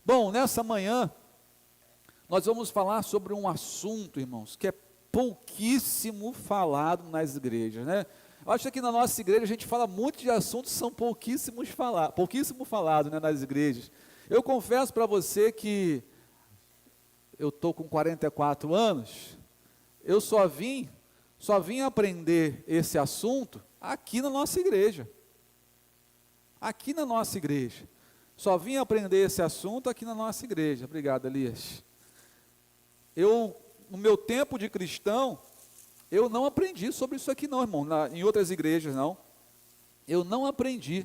Bom, nessa manhã, nós vamos falar sobre um assunto, irmãos, que é pouquíssimo falado nas igrejas, né? Eu acho que na nossa igreja a gente fala muito de assuntos que são pouquíssimo falado, né, nas igrejas. Eu confesso para você que eu estou com 44 anos, eu só vim aprender esse assunto aqui na nossa igreja. Aqui na nossa igreja. Só vim aprender esse assunto aqui na nossa igreja. Obrigado, Elias. No meu tempo de cristão, eu não aprendi sobre isso aqui não, irmão, em outras igrejas não. Eu não aprendi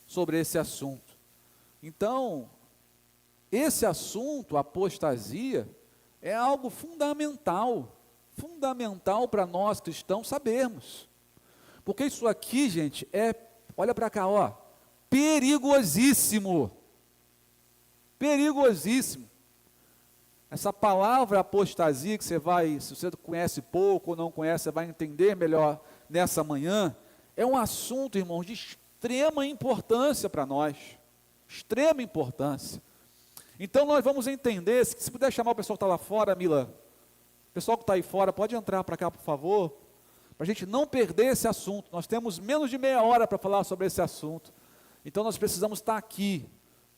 sobre esse assunto. Então, esse assunto, apostasia, é algo fundamental para nós cristãos sabermos. Porque isso aqui, gente, olha para cá, ó, perigosíssimo. Perigosíssimo. Essa palavra apostasia que se você conhece pouco ou não conhece, você vai entender melhor nessa manhã, é um assunto, irmãos, de extrema importância para nós. Extrema importância. Então nós vamos entender, se puder chamar o pessoal que está lá fora, Mila, o pessoal que está aí fora, pode entrar para cá, por favor, para a gente não perder esse assunto. Nós temos menos de meia hora para falar sobre esse assunto. Então nós precisamos estar aqui.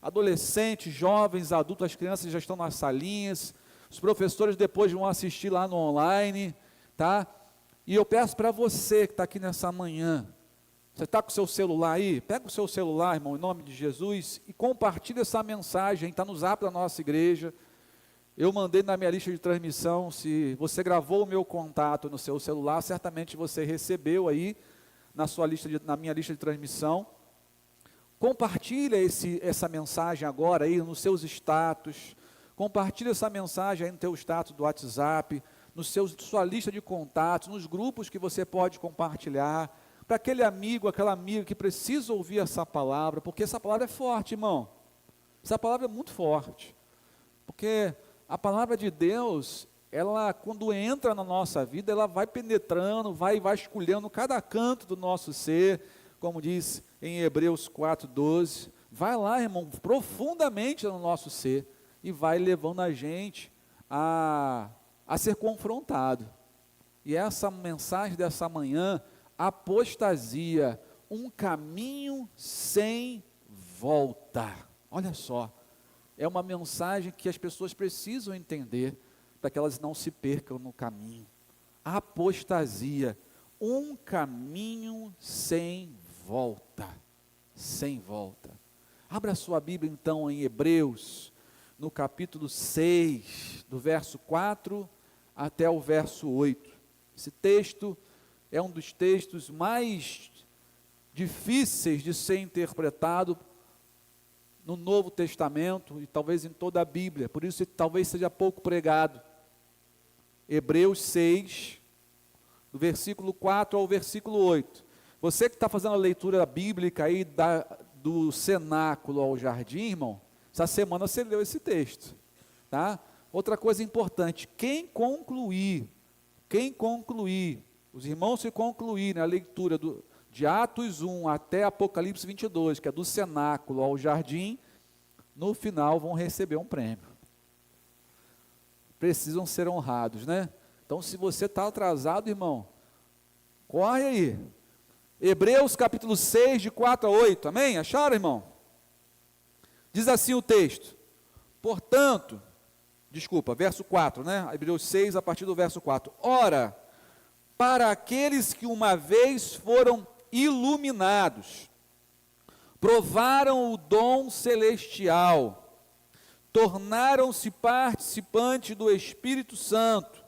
Adolescentes, jovens, adultos, as crianças já estão nas salinhas, os professores depois vão assistir lá no online, tá? E eu peço para você que está aqui nessa manhã, você está com o seu celular aí? Pega o seu celular, irmão, em nome de Jesus, e compartilha essa mensagem, está no zap da nossa igreja. Eu mandei na minha lista de transmissão, se você gravou o meu contato no seu celular, certamente você recebeu aí na minha lista de transmissão. Compartilha essa mensagem agora aí nos seus status, compartilha essa mensagem aí no teu status do WhatsApp, sua lista de contatos, nos grupos que você pode compartilhar, para aquele amigo, aquela amiga que precisa ouvir essa palavra, porque essa palavra é forte, irmão. Essa palavra é muito forte, porque a palavra de Deus, ela quando entra na nossa vida, ela vai penetrando, vai vasculhando cada canto do nosso ser, como diz em Hebreus 4:12, vai lá, irmão, profundamente no nosso ser, e vai levando a gente a ser confrontado. E essa mensagem dessa manhã, apostasia, um caminho sem volta. Olha só, é uma mensagem que as pessoas precisam entender, para que elas não se percam no caminho. Apostasia, um caminho sem volta, sem volta. Abra sua Bíblia então em Hebreus, no capítulo 6, do verso 4 até o verso 8. Esse texto é um dos textos mais difíceis de ser interpretado no Novo Testamento e talvez em toda a Bíblia, por isso talvez seja pouco pregado. Hebreus 6, do versículo 4 ao versículo 8. Você que está fazendo a leitura bíblica aí do cenáculo ao jardim, irmão, essa semana você leu esse texto, tá? Outra coisa importante, quem concluir, os irmãos que concluírem a leitura de Atos 1 até Apocalipse 22, que é do cenáculo ao jardim, no final vão receber um prêmio. Precisam ser honrados, né? Então se você está atrasado, irmão, corre aí. Hebreus capítulo 6, de 4 a 8, amém? Acharam, irmão? Diz assim o texto, verso 4, né? Hebreus 6, a partir do verso 4. Ora, para aqueles que uma vez foram iluminados, provaram o dom celestial, tornaram-se participantes do Espírito Santo,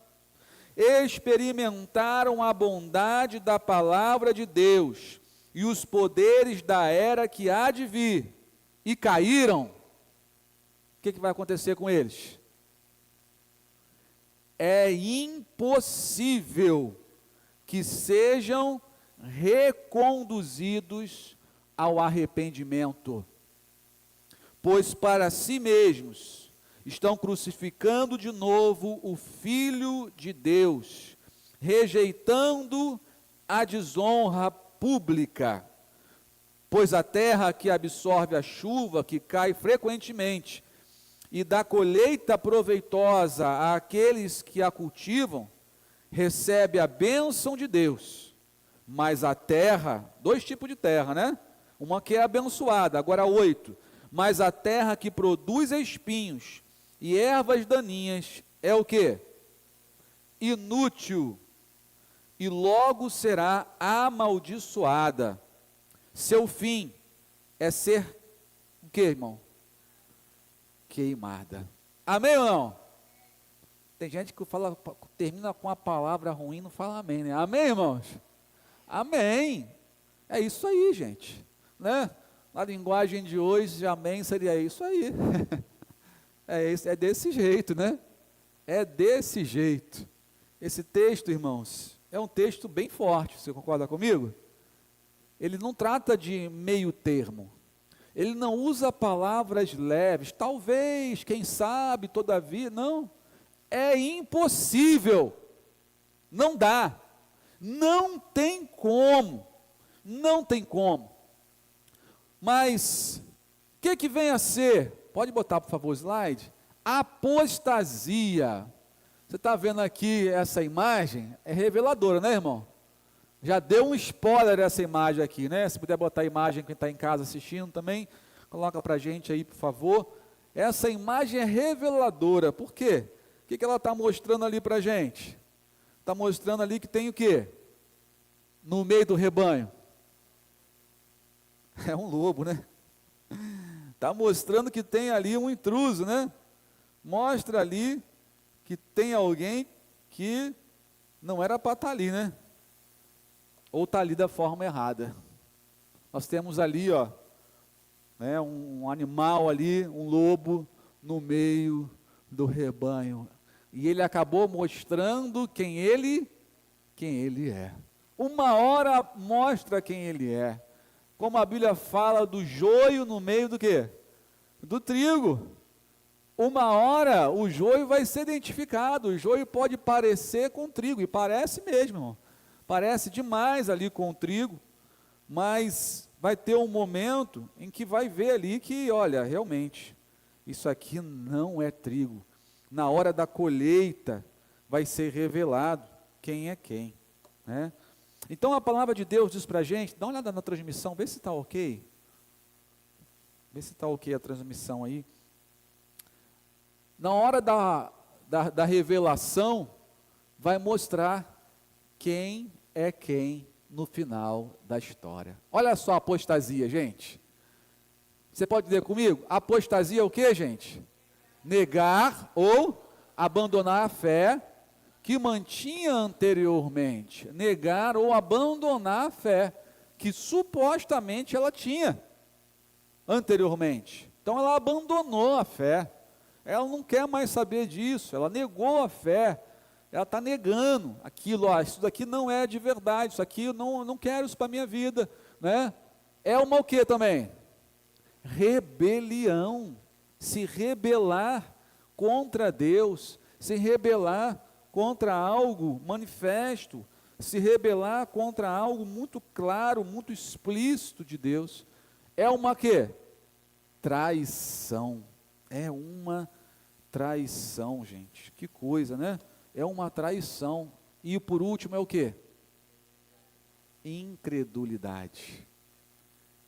experimentaram a bondade da palavra de Deus e os poderes da era que há de vir, e caíram. O que vai acontecer com eles? É impossível que sejam reconduzidos ao arrependimento, pois para si mesmos estão crucificando de novo o Filho de Deus, rejeitando a desonra pública. pois a terra que absorve a chuva, que cai frequentemente, e dá colheita proveitosa àqueles que a cultivam, recebe a bênção de Deus. Mas a terra, dois tipos de terra, né? Uma que é abençoada, agora 8. Mas a terra que produz espinhos e ervas daninhas é o quê? Inútil, e logo será amaldiçoada. Seu fim é ser o quê, irmão? Queimada. Amém ou não? Tem gente que fala, termina com a palavra ruim, não fala amém, né? Amém, irmãos? Amém. É isso aí, gente, né? Na linguagem de hoje, amém seria isso aí. É desse jeito, né? É desse jeito. Esse texto, irmãos, é um texto bem forte, você concorda comigo? Ele não trata de meio termo. Ele não usa palavras leves, talvez, quem sabe, todavia, não. É impossível. Não dá. Não tem como. Não tem como. Mas, o que vem a ser? Pode botar, por favor, o slide. Apostasia. Você está vendo aqui essa imagem? É reveladora, né, irmão? Já deu um spoiler essa imagem aqui, né? Se puder botar a imagem, quem está em casa assistindo também, coloca para a gente aí, por favor. Essa imagem é reveladora. Por quê? O que ela está mostrando ali para a gente? Está mostrando ali que tem o quê? No meio do rebanho. É um lobo, né? Está mostrando que tem ali um intruso, né? Mostra ali que tem alguém que não era para estar ali, né? Ou está ali da forma errada. Nós temos ali, ó, né, um animal ali, um lobo, no meio do rebanho. E ele acabou mostrando quem ele é. Uma hora mostra quem ele é. Como a Bíblia fala do joio no meio do quê? Do trigo. Uma hora o joio vai ser identificado. O joio pode parecer com trigo, e parece mesmo, irmão. Parece demais ali com o trigo, mas vai ter um momento em que vai ver ali que, olha, realmente, isso aqui não é trigo. Na hora da colheita vai ser revelado quem é quem, né? Então a palavra de Deus diz para a gente, dá uma olhada na transmissão, vê se está ok. Vê se está ok a transmissão aí. Na hora da revelação, vai mostrar quem é quem no final da história. Olha só a apostasia, gente. Você pode dizer comigo? Apostasia é o que, gente? Negar ou abandonar a fé que mantinha anteriormente. Negar ou abandonar a fé que supostamente ela tinha anteriormente. Então ela abandonou a fé. Ela não quer mais saber disso. Ela negou a fé. Ela está negando aquilo, isso daqui não é de verdade, isso aqui eu não quero isso para a minha vida, né? É uma o que também? Rebelião, se rebelar contra Deus, se rebelar contra algo manifesto, se rebelar contra algo muito claro, muito explícito de Deus. É uma que? Traição, é uma traição, gente, que coisa, né? É uma traição. E por último é o quê? Incredulidade.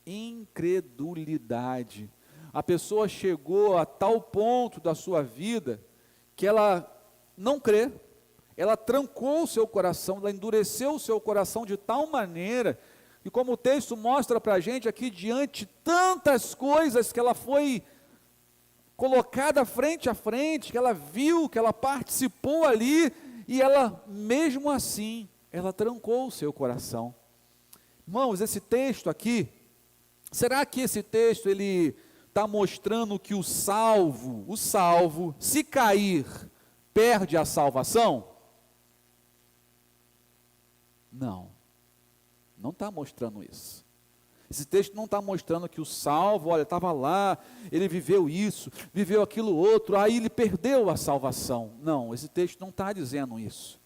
Incredulidade. A pessoa chegou a tal ponto da sua vida que ela não crê, ela trancou o seu coração, ela endureceu o seu coração de tal maneira, e como o texto mostra para a gente aqui, diante de tantas coisas que ela foi colocada frente a frente, que ela viu, que ela participou ali, e ela, mesmo assim, ela trancou o seu coração. Irmãos, esse texto aqui, será que esse texto, ele está mostrando que o salvo, se cair, perde a salvação? Não está mostrando isso. Esse texto não está mostrando que o salvo, olha, estava lá, ele viveu isso, viveu aquilo outro, aí ele perdeu a salvação. Não, esse texto não está dizendo isso.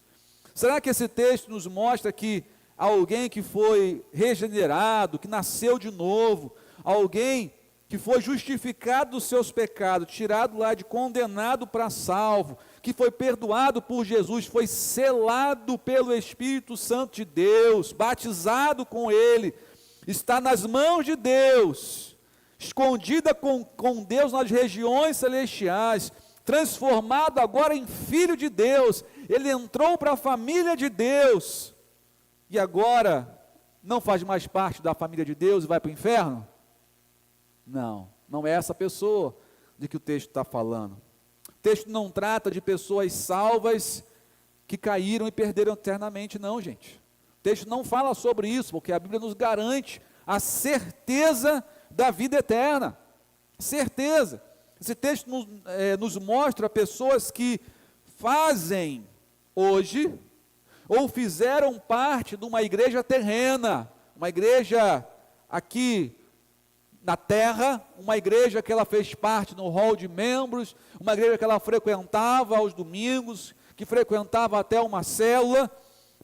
Será que esse texto nos mostra que alguém que foi regenerado, que nasceu de novo, alguém que foi justificado dos seus pecados, tirado lá de condenado para salvo, que foi perdoado por Jesus, foi selado pelo Espírito Santo de Deus, batizado com Ele, está nas mãos de Deus, escondida com Deus nas regiões celestiais, transformado agora em filho de Deus, ele entrou para a família de Deus, e agora não faz mais parte da família de Deus e vai para o inferno? Não, não é essa pessoa de que o texto está falando. O texto não trata de pessoas salvas que caíram e perderam eternamente, não, gente. O texto não fala sobre isso, porque a Bíblia nos garante a certeza da vida eterna. Certeza. Esse texto nos mostra pessoas que fazem hoje, ou fizeram parte de uma igreja terrena, uma igreja aqui na terra, uma igreja que ela fez parte no hall de membros, uma igreja que ela frequentava aos domingos, que frequentava até uma célula,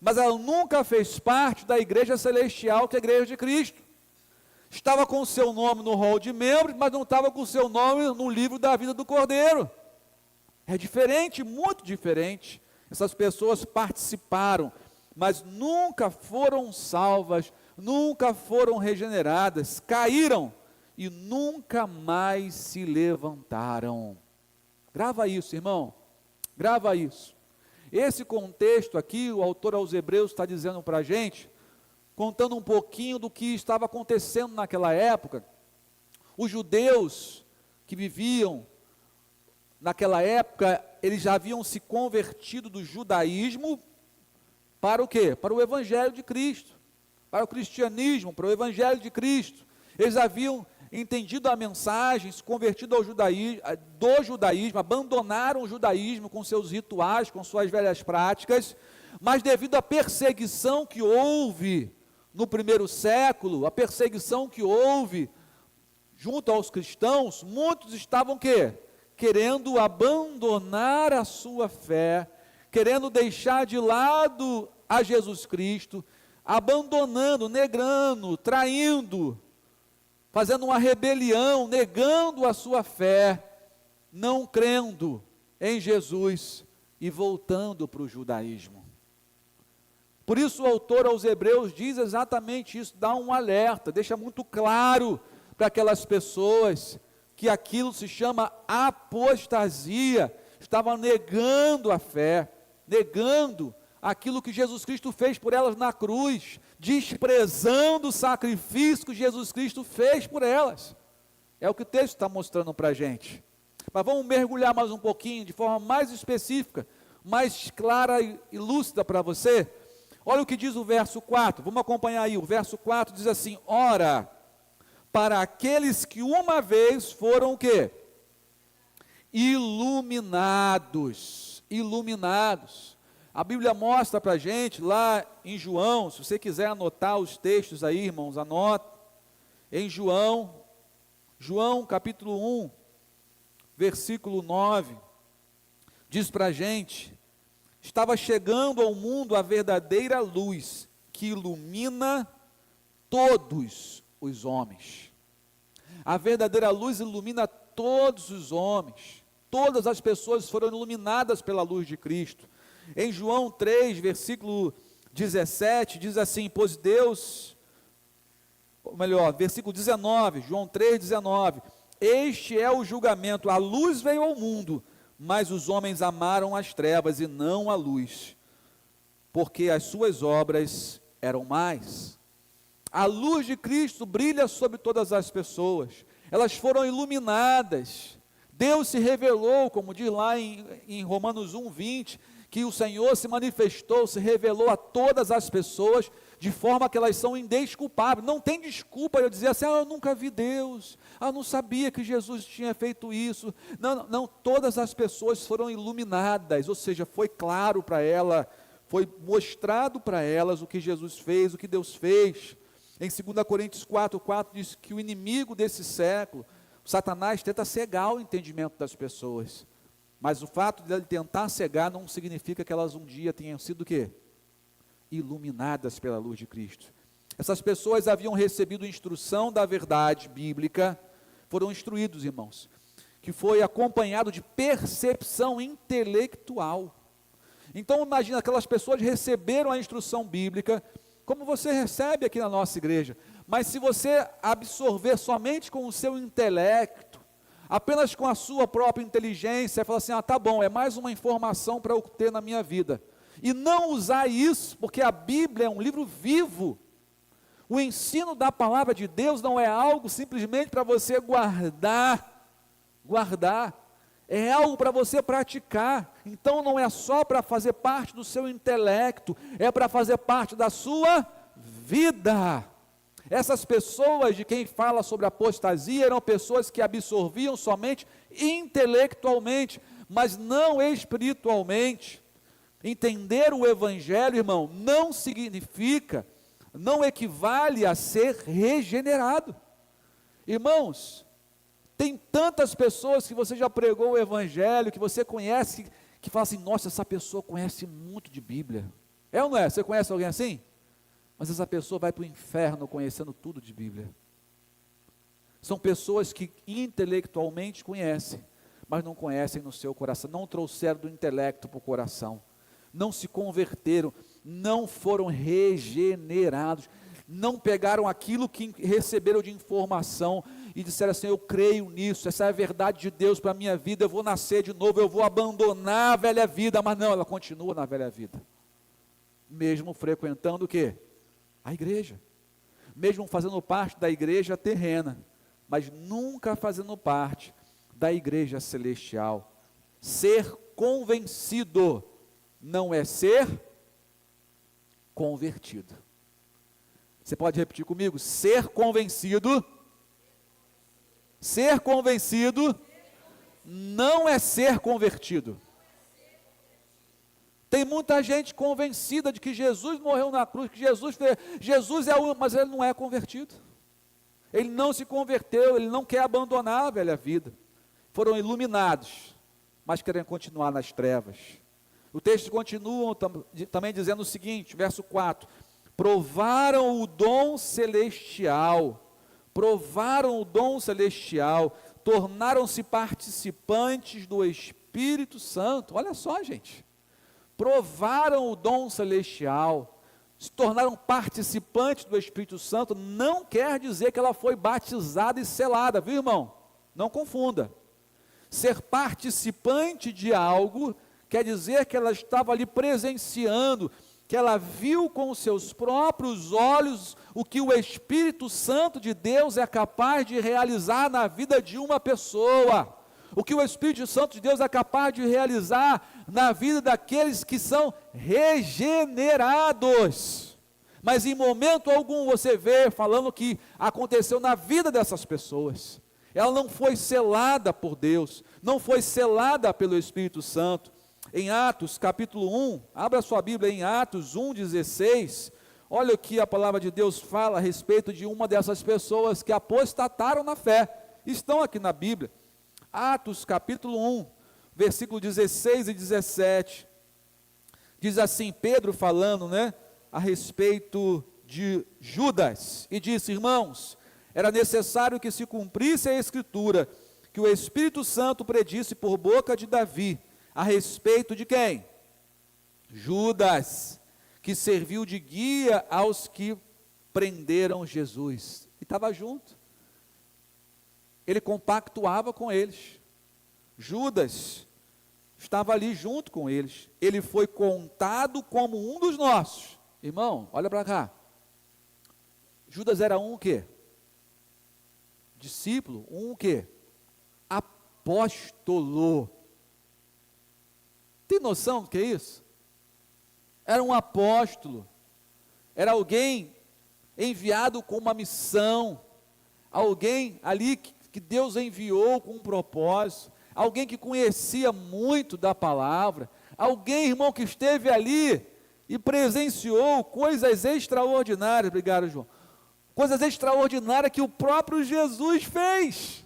mas ela nunca fez parte da igreja celestial, que é a igreja de Cristo. Estava com o seu nome no hall de membros, mas não estava com o seu nome no livro da vida do Cordeiro. É diferente, muito diferente. Essas pessoas participaram, mas nunca foram salvas, nunca foram regeneradas, caíram e nunca mais se levantaram. Grava isso, irmão, grava isso. Esse contexto aqui, o autor aos Hebreus está dizendo para a gente, contando um pouquinho do que estava acontecendo naquela época. Os judeus que viviam naquela época, eles já haviam se convertido do judaísmo para o quê? Para o evangelho de Cristo, para o cristianismo, para o evangelho de Cristo. Eles haviam entendido a mensagem, se convertido ao judaísmo, abandonaram o judaísmo com seus rituais, com suas velhas práticas, mas devido à perseguição que houve no primeiro século, a perseguição que houve junto aos cristãos, muitos estavam querendo abandonar a sua fé, querendo deixar de lado a Jesus Cristo, abandonando, negando, traindo, fazendo uma rebelião, negando a sua fé, não crendo em Jesus e voltando para o judaísmo. Por isso o autor aos Hebreus diz exatamente isso, dá um alerta, deixa muito claro para aquelas pessoas que aquilo se chama apostasia, estavam negando a fé, negando aquilo que Jesus Cristo fez por elas na cruz, desprezando o sacrifício que Jesus Cristo fez por elas. É o que o texto está mostrando para a gente. Mas vamos mergulhar mais um pouquinho, de forma mais específica, mais clara e lúcida para você. Olha o que diz o verso 4, vamos acompanhar aí, o verso 4 diz assim: ora, para aqueles que uma vez foram o quê? Iluminados. A Bíblia mostra para a gente, lá em João, se você quiser anotar os textos aí, irmãos, anota, em João capítulo 1, versículo 9, diz para a gente: estava chegando ao mundo a verdadeira luz, que ilumina todos os homens. A verdadeira luz ilumina todos os homens, todas as pessoas foram iluminadas pela luz de Cristo. Em João 3, versículo 17, diz assim: pois Deus, ou melhor, versículo 19, João 3, 19, este é o julgamento, a luz veio ao mundo, mas os homens amaram as trevas e não a luz, porque as suas obras eram más. A luz de Cristo brilha sobre todas as pessoas, elas foram iluminadas, Deus se revelou, como diz lá em Romanos 1, 20, que o Senhor se manifestou, se revelou a todas as pessoas, de forma que elas são indesculpáveis, não tem desculpa eu dizer assim: eu nunca vi Deus, eu não sabia que Jesus tinha feito isso. Não, todas as pessoas foram iluminadas, ou seja, foi claro para ela, foi mostrado para elas o que Jesus fez, o que Deus fez. Em 2 Coríntios 4, 4 diz que o inimigo desse século, Satanás, tenta cegar o entendimento das pessoas, mas o fato de ele tentar cegar não significa que elas um dia tenham sido o quê? iluminadas pela luz de Cristo. Essas pessoas haviam recebido instrução da verdade bíblica, foram instruídos, irmãos, que foi acompanhado de percepção intelectual. Então imagina, aquelas pessoas receberam a instrução bíblica, como você recebe aqui na nossa igreja, mas se você absorver somente com o seu intelecto, apenas com a sua própria inteligência, falar assim, tá bom, é mais uma informação para eu ter na minha vida, e não usar isso, porque a Bíblia é um livro vivo. O ensino da palavra de Deus não é algo simplesmente para você guardar, é algo para você praticar. Então não é só para fazer parte do seu intelecto, é para fazer parte da sua vida. Essas pessoas de quem fala sobre apostasia eram pessoas que absorviam somente intelectualmente, mas não espiritualmente. Entender o Evangelho, irmão, não significa, não equivale a ser regenerado. Irmãos, tem tantas pessoas que você já pregou o Evangelho, que você conhece, que fala assim, nossa, essa pessoa conhece muito de Bíblia. É ou não é? Você conhece alguém assim? Mas essa pessoa vai para o inferno conhecendo tudo de Bíblia. São pessoas que intelectualmente conhecem, mas não conhecem no seu coração, não trouxeram do intelecto para o coração, não se converteram, não foram regenerados, não pegaram aquilo que receberam de informação e disseram assim, eu creio nisso, essa é a verdade de Deus para a minha vida, eu vou nascer de novo, eu vou abandonar a velha vida, mas não, ela continua na velha vida, mesmo frequentando o quê? A igreja, mesmo fazendo parte da igreja terrena, mas nunca fazendo parte da igreja celestial. Ser convencido não é ser convertido. Você pode repetir comigo? Ser convencido não é ser convertido. Tem muita gente convencida de que Jesus morreu na cruz, que Jesus é o único, mas ele não é convertido. Ele não se converteu, ele não quer abandonar a velha vida. Foram iluminados, mas querem continuar nas trevas. O texto continua também dizendo o seguinte, verso 4, provaram o dom celestial, tornaram-se participantes do Espírito Santo. Olha só, gente, provaram o dom celestial, se tornaram participantes do Espírito Santo, não quer dizer que ela foi batizada e selada, viu, irmão? Não confunda. Ser participante de algo quer dizer que ela estava ali presenciando, que ela viu com os seus próprios olhos o que o Espírito Santo de Deus é capaz de realizar na vida de uma pessoa, o que o Espírito Santo de Deus é capaz de realizar na vida daqueles que são regenerados. Mas em momento algum você vê falando que aconteceu na vida dessas pessoas. Ela não foi selada por Deus, não foi selada pelo Espírito Santo. Em Atos capítulo 1, abra sua Bíblia em Atos 1,16, olha o que a palavra de Deus fala a respeito de uma dessas pessoas que apostataram na fé, estão aqui na Bíblia. Atos capítulo 1, versículo 16 e 17, diz assim, Pedro falando, a respeito de Judas, e disse, irmãos, era necessário que se cumprisse a Escritura, que o Espírito Santo predisse por boca de Davi, a respeito de quem? Judas, que serviu de guia aos que prenderam Jesus, e estava junto, ele compactuava com eles, Judas estava ali junto com eles, ele foi contado como um dos nossos, irmão, olha para cá, Judas era um o quê? Discípulo, um o quê? Apóstolo, tem noção do que é isso? Era um apóstolo, era alguém enviado com uma missão, alguém ali que Deus enviou com um propósito, alguém que conhecia muito da palavra, alguém, irmão, que esteve ali e presenciou coisas extraordinárias, obrigado, João, coisas extraordinárias que o próprio Jesus fez.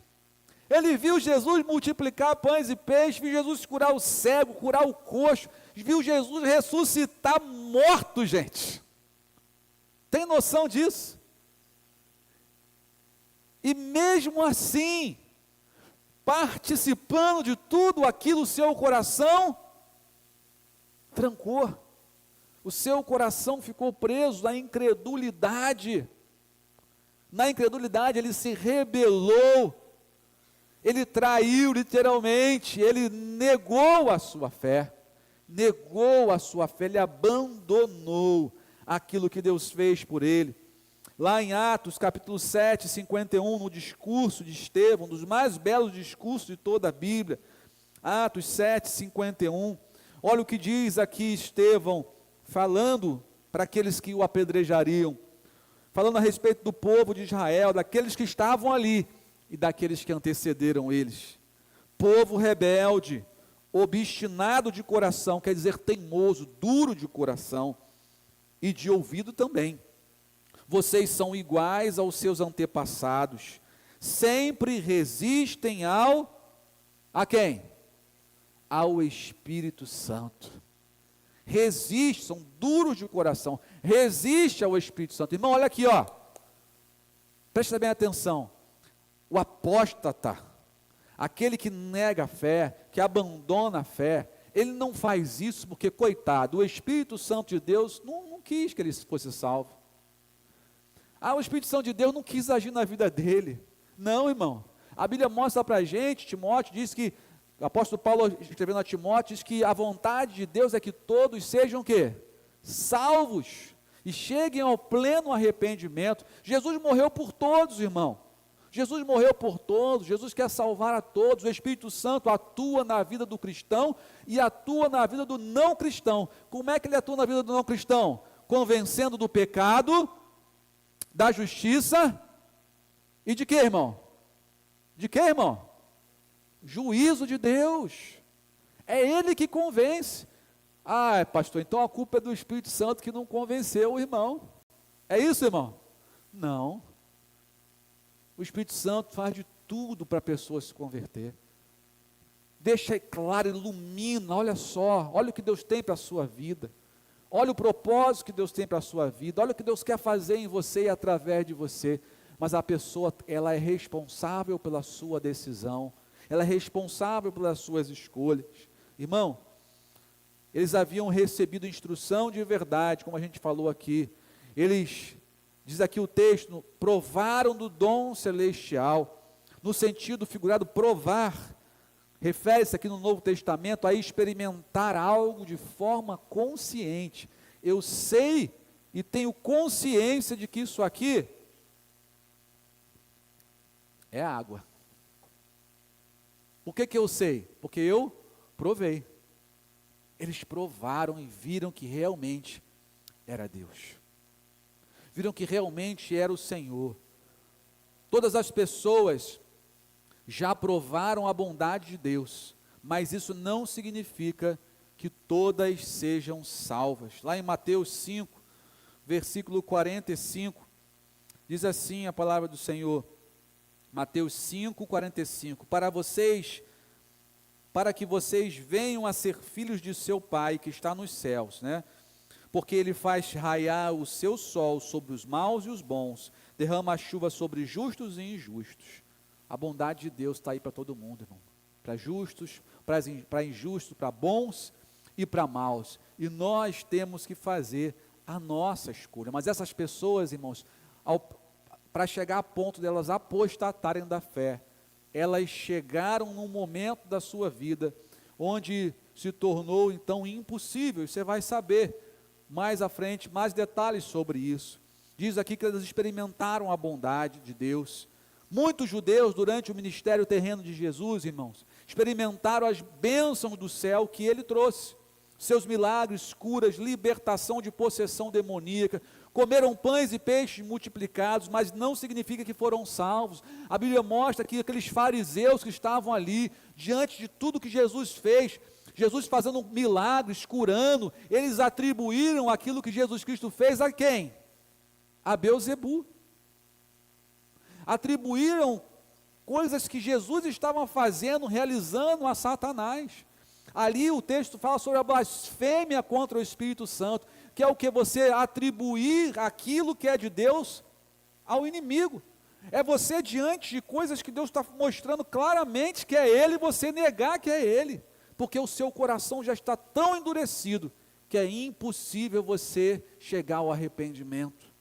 Ele viu Jesus multiplicar pães e peixes, viu Jesus curar o cego, curar o coxo, viu Jesus ressuscitar mortos, gente. Tem noção disso? E mesmo assim, participando de tudo aquilo, o seu coração trancou. O seu coração ficou preso na incredulidade. Na incredulidade, ele se rebelou. Ele traiu literalmente, ele negou a sua fé. Negou a sua fé, ele abandonou aquilo que Deus fez por ele. Lá em Atos capítulo 7, 51, no discurso de Estevão, um dos mais belos discursos de toda a Bíblia, Atos 7, 51, olha o que diz aqui Estevão, falando para aqueles que o apedrejariam, falando a respeito do povo de Israel, daqueles que estavam ali, e daqueles que antecederam eles. Povo rebelde, obstinado de coração, quer dizer teimoso, duro de coração, e de ouvido também. Vocês são iguais aos seus antepassados, sempre resistem a quem? Ao Espírito Santo. Resistem, são duros de coração, resiste ao Espírito Santo. Irmão, olha aqui, ó. Presta bem atenção. O apóstata, aquele que nega a fé, que abandona a fé, ele não faz isso porque, coitado, o Espírito Santo de Deus não quis que ele fosse salvo. O Espírito Santo de Deus não quis agir na vida dele. Não, irmão. A Bíblia mostra para a gente, Timóteo diz que, o apóstolo Paulo escrevendo a Timóteo, diz que a vontade de Deus é que todos sejam o quê? Salvos. E cheguem ao pleno arrependimento. Jesus morreu por todos, irmão. Jesus morreu por todos, Jesus quer salvar a todos. O Espírito Santo atua na vida do cristão e atua na vida do não cristão. Como é que ele atua na vida do não cristão? Convencendo do pecado, da justiça e de quê, irmão? De quê, irmão? Juízo de Deus. É ele que convence. Pastor, então a culpa é do Espírito Santo que não convenceu o irmão. É isso, irmão? Não. O Espírito Santo faz de tudo para a pessoa se converter. Deixa claro, ilumina, olha só, olha o que Deus tem para a sua vida. Olha o propósito que Deus tem para a sua vida. Olha o que Deus quer fazer em você e através de você. Mas a pessoa, ela é responsável pela sua decisão. Ela é responsável pelas suas escolhas. Irmão, eles haviam recebido instrução de verdade, como a gente falou aqui. Eles, diz aqui o texto, provaram do dom celestial. No sentido figurado, provar. Refere-se aqui no Novo Testamento a experimentar algo de forma consciente. Eu sei e tenho consciência de que isso aqui é água. Por que eu sei? Porque eu provei. Eles provaram e viram que realmente era Deus. Viram que realmente era o Senhor. Todas as pessoas já provaram a bondade de Deus, mas isso não significa que todas sejam salvas. Lá em Mateus 5, versículo 45, diz assim a palavra do Senhor, Mateus 5, 45, para que vocês venham a ser filhos de seu Pai que está nos céus, né? Porque Ele faz raiar o seu sol sobre os maus e os bons, derrama a chuva sobre justos e injustos. A bondade de Deus está aí para todo mundo, irmão. Para justos, para injustos, para bons e para maus. E nós temos que fazer a nossa escolha. Mas essas pessoas, irmãos, para chegar a ponto delas apostatarem da fé, elas chegaram num momento da sua vida, onde se tornou então impossível. Você vai saber mais à frente, mais detalhes sobre isso. Diz aqui que eles experimentaram a bondade de Deus. Muitos judeus, durante o ministério terreno de Jesus, irmãos, experimentaram as bênçãos do céu que Ele trouxe. Seus milagres, curas, libertação de possessão demoníaca, comeram pães e peixes multiplicados, mas não significa que foram salvos. A Bíblia mostra que aqueles fariseus que estavam ali, diante de tudo que Jesus fez, Jesus fazendo milagres, curando, eles atribuíram aquilo que Jesus Cristo fez a quem? A Beelzebu. Atribuíram coisas que Jesus estava fazendo, realizando a Satanás. Ali o texto fala sobre a blasfêmia contra o Espírito Santo, que é o que? Você atribuir aquilo que é de Deus ao inimigo. É você diante de coisas que Deus está mostrando claramente que é Ele, você negar que é Ele, porque o seu coração já está tão endurecido, que é impossível você chegar ao arrependimento.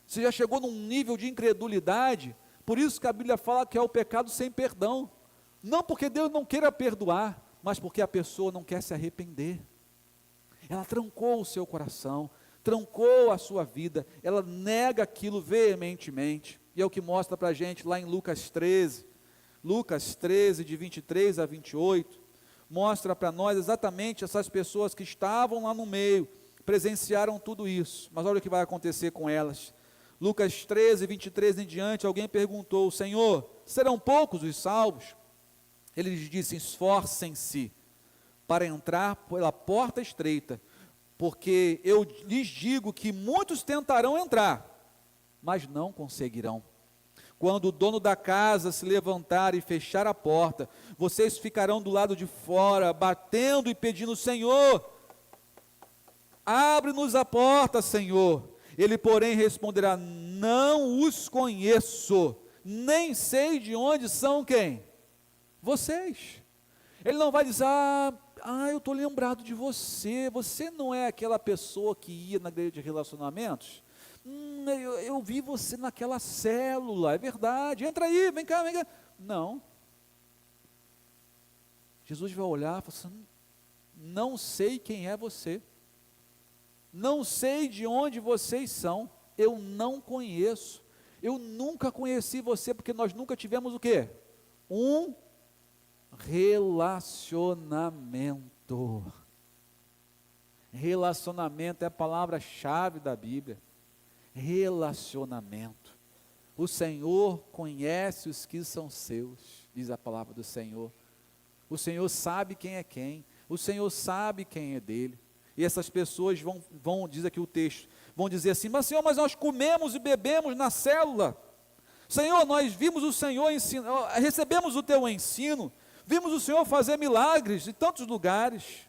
Você já chegou num nível de incredulidade, por isso que a Bíblia fala que é o pecado sem perdão. Não porque Deus não queira perdoar, mas porque a pessoa não quer se arrepender. Ela trancou o seu coração, trancou a sua vida, ela nega aquilo veementemente. E é o que mostra para a gente lá em Lucas 13, de 23 a 28, mostra para nós exatamente essas pessoas que estavam lá no meio, presenciaram tudo isso, mas olha o que vai acontecer com elas. Lucas 13, 23 em diante, alguém perguntou: Senhor, serão poucos os salvos? Ele lhes disse: esforcem-se para entrar pela porta estreita, porque eu lhes digo que muitos tentarão entrar, mas não conseguirão. Quando o dono da casa se levantar e fechar a porta, vocês ficarão do lado de fora, batendo e pedindo: Senhor, abre-nos a porta, Senhor. Ele, porém, responderá: não os conheço, nem sei de onde são quem? Vocês. Ele não vai dizer: eu estou lembrado de você, você não é aquela pessoa que ia na igreja de relacionamentos? Eu vi você naquela célula, é verdade, entra aí, vem cá, vem cá. Não. Jesus vai olhar e falar assim: não sei quem é você, não sei de onde vocês são, eu não conheço, eu nunca conheci você, porque nós nunca tivemos o quê? Um relacionamento. Relacionamento é a palavra-chave da Bíblia. Relacionamento. O Senhor conhece os que são seus, diz a palavra do Senhor. O Senhor sabe quem é quem, o Senhor sabe quem é dele. E essas pessoas vão, diz aqui o texto, vão dizer assim: mas Senhor, mas nós comemos e bebemos na célula. Senhor, nós vimos o Senhor ensinar, recebemos o teu ensino, vimos o Senhor fazer milagres em tantos lugares.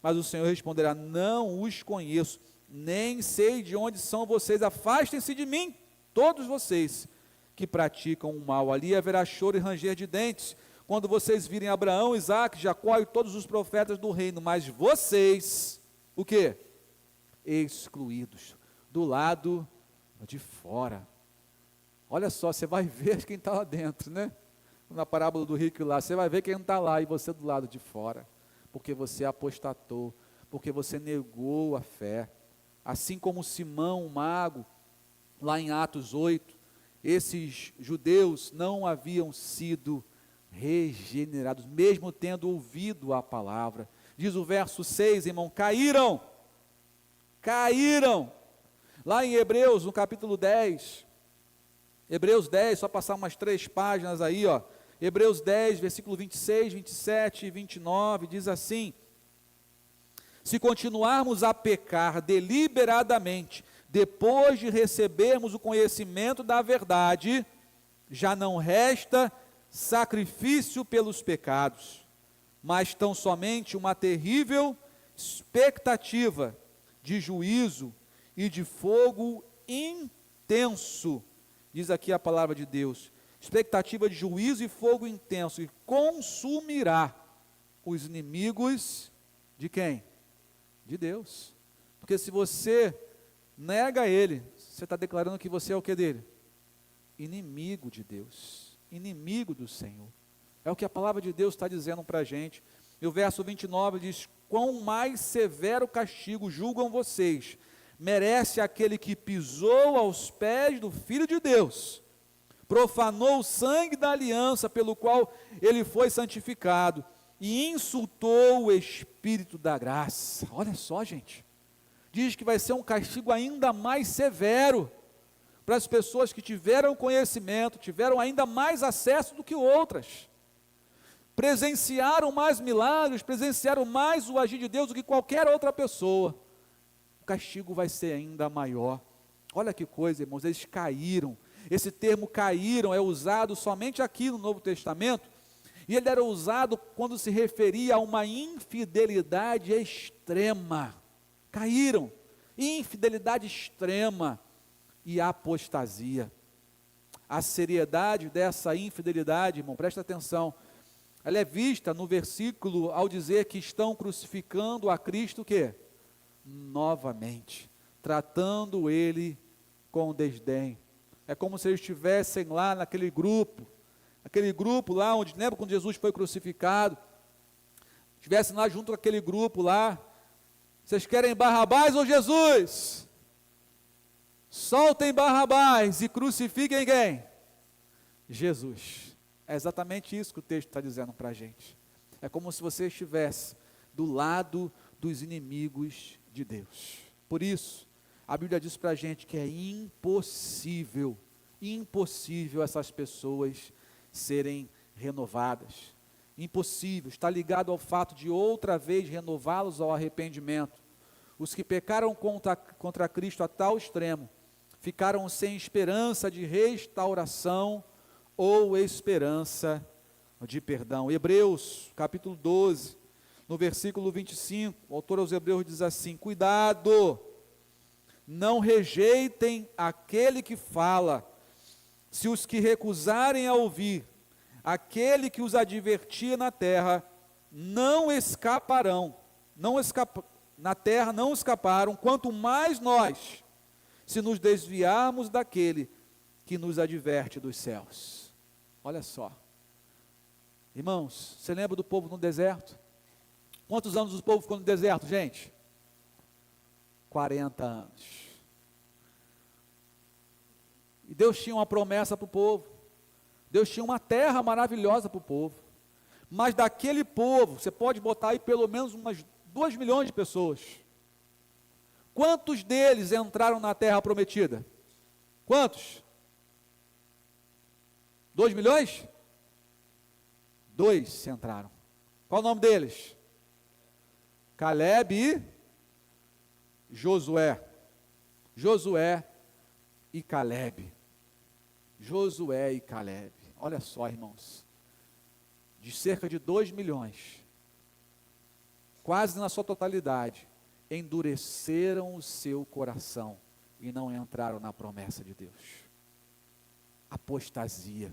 Mas o Senhor responderá: não os conheço, nem sei de onde são vocês, afastem-se de mim, todos vocês que praticam o mal. Ali haverá choro e ranger de dentes, quando vocês virem Abraão, Isaque, Jacó e todos os profetas do reino, mas vocês, o quê? Excluídos, do lado de fora. Olha só, você vai ver quem está lá dentro, né? Na parábola do rico lá, você vai ver quem não está lá, e você do lado de fora, porque você apostatou, porque você negou a fé. Assim como Simão, o mago, lá em Atos 8, esses judeus não haviam sido regenerados, mesmo tendo ouvido a palavra. Diz o verso 6, irmão: caíram. Lá em Hebreus, no capítulo 10, Hebreus 10, só passar umas 3 páginas aí, ó. Hebreus 10, versículo 26, 27 e 29, diz assim: se continuarmos a pecar deliberadamente, depois de recebermos o conhecimento da verdade, já não resta sacrifício pelos pecados, mas tão somente uma terrível expectativa de juízo e de fogo intenso, diz aqui a palavra de Deus, expectativa de juízo e fogo intenso, e consumirá os inimigos de quem? De Deus. Porque se você nega Ele, você está declarando que você é o que dele? Inimigo de Deus, inimigo do Senhor. É o que a palavra de Deus está dizendo para a gente. E o verso 29 diz: quão mais severo castigo julgam vocês, merece aquele que pisou aos pés do Filho de Deus, profanou o sangue da aliança pelo qual ele foi santificado, e insultou o Espírito da graça. Olha só, gente, diz que vai ser um castigo ainda mais severo para as pessoas que tiveram conhecimento, tiveram ainda mais acesso do que outras, presenciaram mais milagres, presenciaram mais o agir de Deus do que qualquer outra pessoa. O castigo vai ser ainda maior. Olha que coisa, irmãos, eles caíram. Esse termo caíram é usado somente aqui no Novo Testamento, e ele era usado quando se referia a uma infidelidade extrema. Caíram. infidelidade extrema e apostasia. A seriedade dessa infidelidade, irmão, presta atenção, ela é vista no versículo ao dizer que estão crucificando a Cristo o quê? Novamente, tratando ele com desdém. É como se eles estivessem lá naquele grupo lá onde, lembra quando Jesus foi crucificado? Estivessem lá junto com aquele grupo lá. Vocês querem Barrabás ou Jesus? Soltem Barrabás e crucifiquem quem? Jesus. É exatamente isso que o texto está dizendo para a gente. É como se você estivesse do lado dos inimigos de Deus. Por isso, a Bíblia diz para a gente que é impossível essas pessoas serem renovadas. Impossível, está ligado ao fato de outra vez renová-los ao arrependimento. Os que pecaram contra Cristo a tal extremo, ficaram sem esperança de restauração ou esperança de perdão. Hebreus, capítulo 12, no versículo 25, o autor aos Hebreus diz assim: cuidado, não rejeitem aquele que fala, se os que recusarem a ouvir, aquele que os advertia na terra, não escaparão, na terra não escaparam, quanto mais nós, se nos desviarmos daquele que nos adverte dos céus. Olha só, irmãos, você lembra do povo no deserto? Quantos anos o povo ficou no deserto, gente? 40 anos. E Deus tinha uma promessa para o povo. Deus tinha uma terra maravilhosa para o povo. Mas daquele povo, você pode botar aí pelo menos umas 2 milhões de pessoas. Quantos deles entraram na terra prometida? Quantos? 2 milhões? 2 entraram. Qual o nome deles? Caleb e Josué. Josué e Caleb. Josué e Caleb. Olha só, irmãos. De cerca de 2 milhões, quase na sua totalidade, endureceram o seu coração e não entraram na promessa de Deus. Apostasia.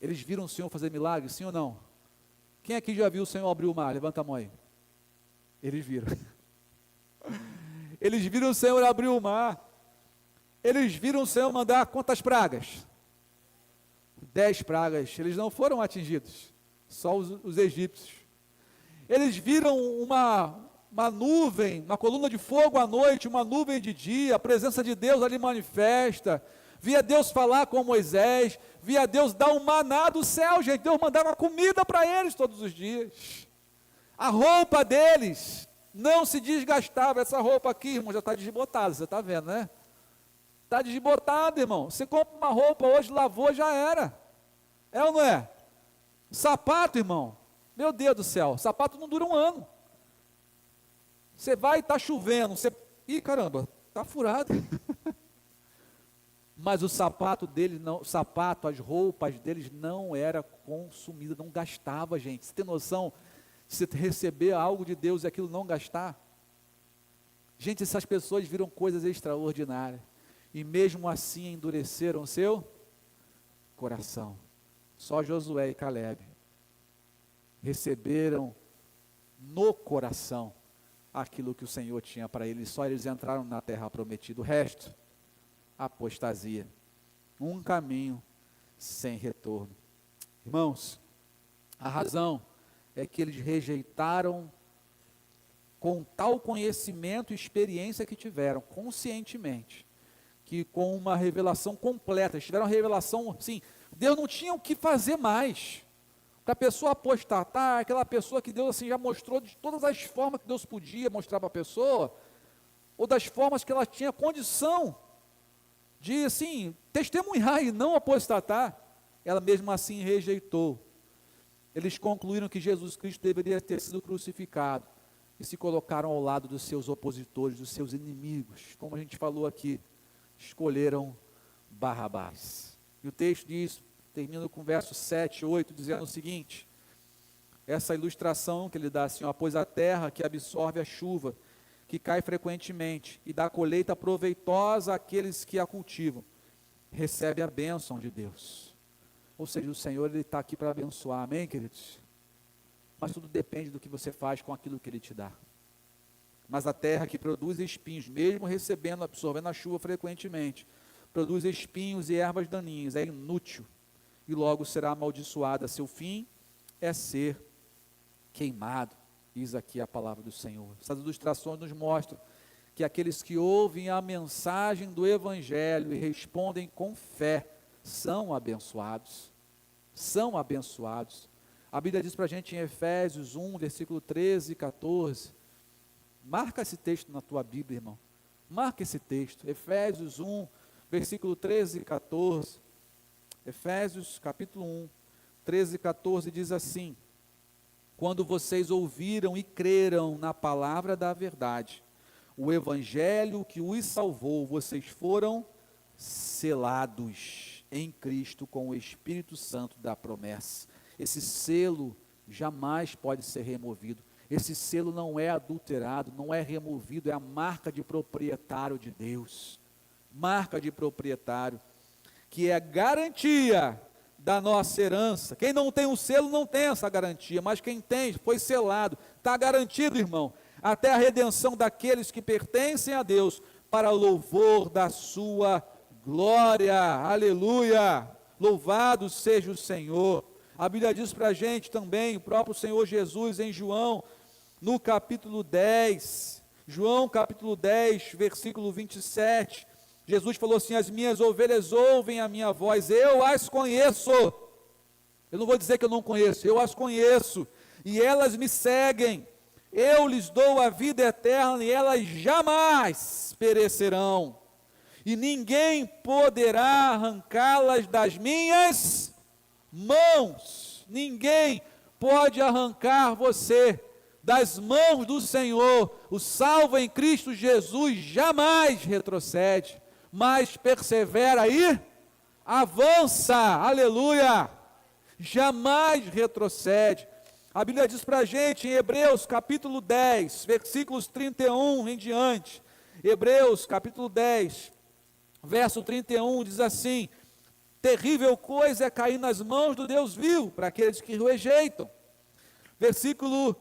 Eles viram o Senhor fazer milagres, sim ou não? Quem aqui já viu o Senhor abrir o mar? Levanta a mão aí. Eles viram. Eles viram o Senhor abrir o mar. Eles viram o Senhor mandar quantas pragas? 10 pragas. Eles não foram atingidos, só os egípcios. Eles viram uma nuvem, uma coluna de fogo à noite, uma nuvem de dia, a presença de Deus ali manifesta. Via Deus falar com Moisés, via Deus dar um maná do céu, gente. Deus mandava comida para eles todos os dias. A roupa deles não se desgastava. Essa roupa aqui, irmão, já está desbotada, você está vendo, né? Está desbotada, irmão. Você compra uma roupa hoje, lavou, já era. É ou não é? Sapato, irmão, meu Deus do céu, sapato não dura um ano. Você vai e está chovendo, ih, caramba, está furado. Mas o sapato dele não, as roupas deles não era consumida, não gastava, gente. Você tem noção de você receber algo de Deus e aquilo não gastar? Gente, essas pessoas viram coisas extraordinárias. E mesmo assim endureceram o seu coração. Só Josué e Caleb receberam no coração aquilo que o Senhor tinha para eles. Só eles entraram na terra prometida. O resto, apostasia. Um caminho sem retorno. Irmãos, a razão é que eles rejeitaram com tal conhecimento e experiência que tiveram, conscientemente, que com uma revelação completa, eles tiveram uma revelação, assim, Deus não tinha o que fazer mais, para a pessoa apostatar, aquela pessoa que Deus assim, já mostrou de todas as formas que Deus podia mostrar para a pessoa, ou das formas que ela tinha condição de, assim, testemunhar e não apostatar, ela mesmo assim rejeitou. Eles concluíram que Jesus Cristo deveria ter sido crucificado, e se colocaram ao lado dos seus opositores, dos seus inimigos, como a gente falou aqui, escolheram Barrabás. E o texto diz, termina com versos 7 e 8, dizendo o seguinte, essa ilustração que ele dá assim, ó, pois a terra que absorve a chuva, que cai frequentemente e dá colheita proveitosa àqueles que a cultivam, recebe a bênção de Deus. Ou seja, o Senhor, Ele está aqui para abençoar, amém, queridos? Mas tudo depende do que você faz com aquilo que Ele te dá. Mas a terra que produz espinhos, mesmo recebendo, absorvendo a chuva frequentemente, produz espinhos e ervas daninhas, é inútil, e logo será amaldiçoada. Seu fim é ser queimado, diz aqui a palavra do Senhor. Essas ilustrações nos mostram que aqueles que ouvem a mensagem do Evangelho e respondem com fé, são abençoados. São abençoados. A Bíblia diz para a gente em Efésios 1, versículo 13 e 14, marca esse texto na tua Bíblia, irmão, marca esse texto, Efésios 1, versículo 13 e 14, Efésios capítulo 1, 13 e 14 diz assim: quando vocês ouviram e creram na palavra da verdade, o evangelho que os salvou, vocês foram selados em Cristo com o Espírito Santo da promessa. Esse selo jamais pode ser removido. Esse selo não é adulterado, não é removido, é a marca de proprietário de Deus. Marca de proprietário, que é a garantia da nossa herança. Quem não tem o selo não tem essa garantia, mas quem tem, foi selado, está garantido, irmão, até a redenção daqueles que pertencem a Deus, para o louvor da sua glória. Aleluia! Louvado seja o Senhor. A Bíblia diz para a gente também, o próprio Senhor Jesus em João, no capítulo 10, João capítulo 10, versículo 27, Jesus falou assim: as minhas ovelhas ouvem a minha voz, eu as conheço. Eu não vou dizer que eu não conheço, eu as conheço, e elas me seguem. Eu lhes dou a vida eterna, e elas jamais perecerão, e ninguém poderá arrancá-las das minhas mãos. Ninguém pode arrancar você das mãos do Senhor. O salvo em Cristo Jesus jamais retrocede, mas persevera e avança. Aleluia! Jamais retrocede. A Bíblia diz para a gente em Hebreus capítulo 10, versículos 31 em diante. Hebreus capítulo 10, verso 31 diz assim: terrível coisa é cair nas mãos do Deus vivo, para aqueles que o rejeitam. Versículo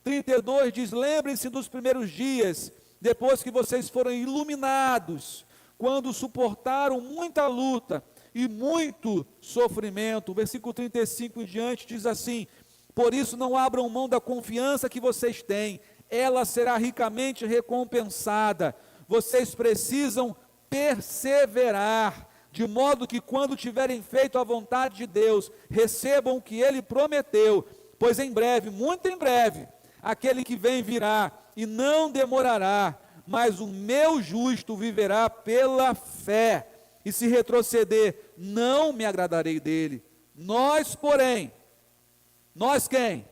32 diz: lembrem-se dos primeiros dias, depois que vocês foram iluminados, quando suportaram muita luta e muito sofrimento. Versículo 35 em diante diz assim: por isso não abram mão da confiança que vocês têm, ela será ricamente recompensada. Vocês precisam perseverar, de modo que quando tiverem feito a vontade de Deus, recebam o que Ele prometeu, pois em breve, muito em breve, aquele que vem virá, e não demorará, mas o meu justo viverá pela fé, e se retroceder, não me agradarei dele. Nós, porém, nós quem?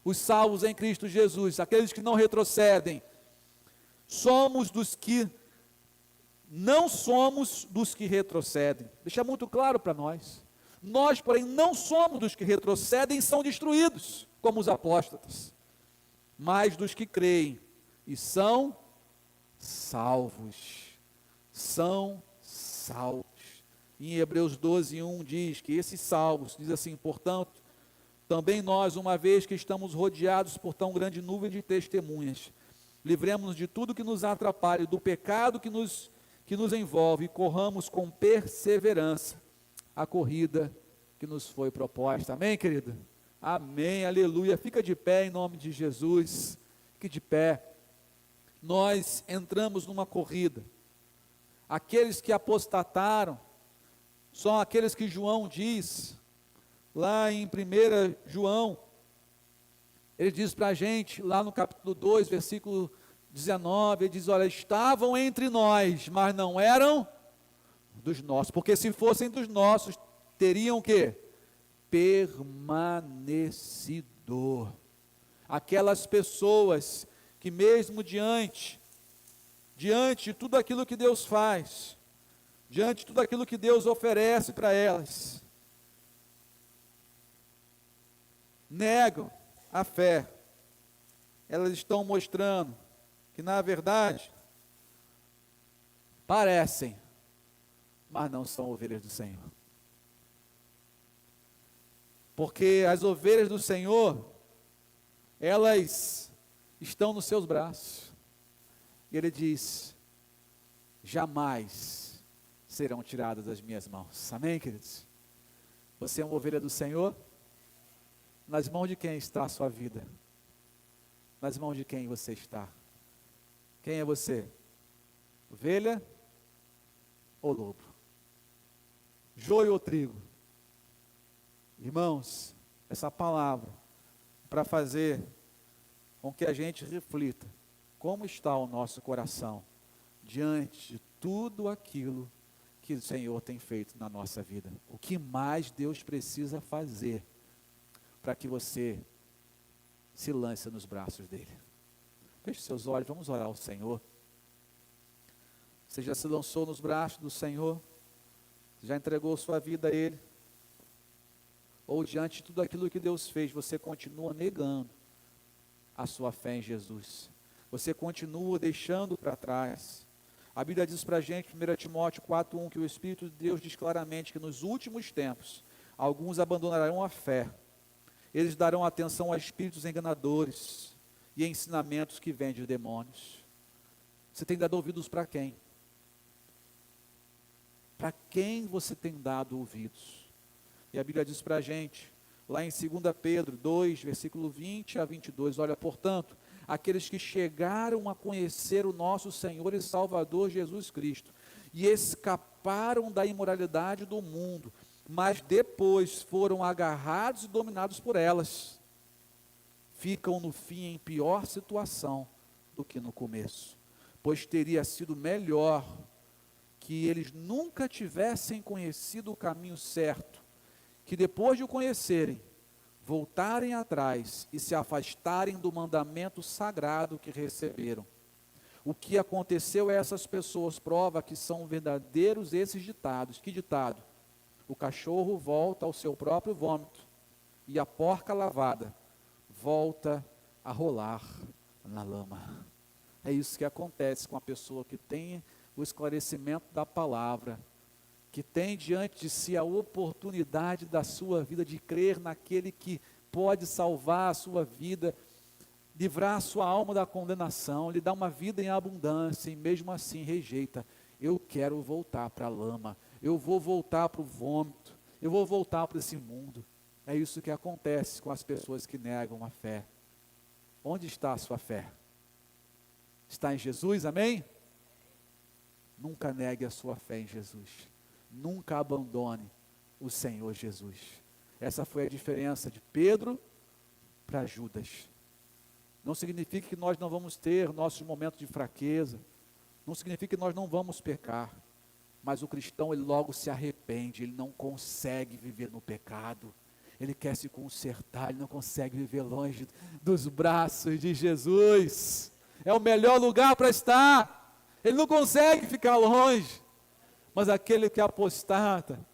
Os salvos em Cristo Jesus, aqueles que não retrocedem, somos dos que não somos dos que retrocedem. Deixa muito claro para nós. Nós, porém, não somos dos que retrocedem e são destruídos, como os apóstatas, mas dos que creem e são salvos. São salvos. Em Hebreus 12, 1 diz que esses salvos, diz assim: portanto, também nós, uma vez que estamos rodeados por tão grande nuvem de testemunhas, livremos-nos de tudo que nos atrapalhe, do pecado que nos envolve, e corramos com perseverança a corrida que nos foi proposta. Amém, querida? Amém, aleluia. Fica de pé em nome de Jesus. Fique de pé. Nós entramos numa corrida. Aqueles que apostataram são aqueles que João diz, lá em 1 João, ele diz para a gente, lá no capítulo 2, versículo 19, ele diz: olha, estavam entre nós, mas não eram dos nossos, porque se fossem dos nossos, teriam o quê? Permanecido. Aquelas pessoas que mesmo diante de tudo aquilo que Deus faz, diante de tudo aquilo que Deus oferece para elas, negam a fé. Elas estão mostrando que na verdade parecem, mas não são ovelhas do Senhor. Porque as ovelhas do Senhor, elas estão nos seus braços. E ele diz: jamais serão tiradas das minhas mãos. Amém, queridos? Você é uma ovelha do Senhor? Nas mãos de quem está a sua vida? Nas mãos de quem você está? Quem é você? Ovelha ou lobo? Joio ou trigo? Irmãos, essa palavra para fazer com que a gente reflita como está o nosso coração diante de tudo aquilo que o Senhor tem feito na nossa vida. O que mais Deus precisa fazer para que você se lance nos braços dele? Feche seus olhos, vamos orar ao Senhor. Você já se lançou nos braços do Senhor? Você já entregou sua vida a Ele? Ou diante de tudo aquilo que Deus fez, você continua negando a sua fé em Jesus? Você continua deixando para trás? A Bíblia diz para a gente, 1 Timóteo 4:1, que o Espírito de Deus diz claramente que nos últimos tempos, alguns abandonarão a fé. Eles darão atenção a espíritos enganadores e a ensinamentos que vêm de demônios. Você tem dado ouvidos para quem? Para quem você tem dado ouvidos? E a Bíblia diz para a gente, lá em 2 Pedro 2, versículo 20 a 22, olha, portanto, aqueles que chegaram a conhecer o nosso Senhor e Salvador Jesus Cristo, e escaparam da imoralidade do mundo, mas depois foram agarrados e dominados por elas, ficam no fim em pior situação do que no começo, pois teria sido melhor que eles nunca tivessem conhecido o caminho certo, que depois de o conhecerem, voltarem atrás e se afastarem do mandamento sagrado que receberam. O que aconteceu a essas pessoas prova que são verdadeiros esses ditados. Que ditado? O cachorro volta ao seu próprio vômito e a porca lavada volta a rolar na lama. É isso que acontece com a pessoa que tem o esclarecimento da palavra, que tem diante de si a oportunidade da sua vida de crer naquele que pode salvar a sua vida, livrar a sua alma da condenação, lhe dar uma vida em abundância, e mesmo assim rejeita. Eu quero voltar para a lama, eu vou voltar para o vômito, eu vou voltar para esse mundo. É isso que acontece com as pessoas que negam a fé. Onde está a sua fé? Está em Jesus, amém? Nunca negue a sua fé em Jesus. Nunca abandone o Senhor Jesus. Essa foi a diferença de Pedro para Judas. Não significa que nós não vamos ter nossos momentos de fraqueza. Não significa que nós não vamos pecar. Mas o cristão, ele logo se arrepende. Ele não consegue viver no pecado. Ele quer se consertar. Ele não consegue viver longe dos braços de Jesus. É o melhor lugar para estar. Ele não consegue ficar longe. Mas aquele que apostata,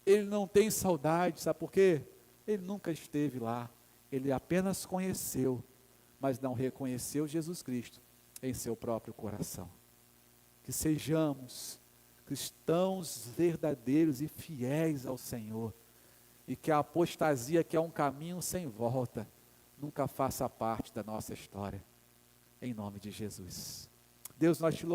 ele não tem saudade, sabe por quê? Ele nunca esteve lá, ele apenas conheceu, mas não reconheceu Jesus Cristo em seu próprio coração. Que sejamos cristãos verdadeiros e fiéis ao Senhor, e que a apostasia, que é um caminho sem volta, nunca faça parte da nossa história, em nome de Jesus. Deus, nós te louvamos.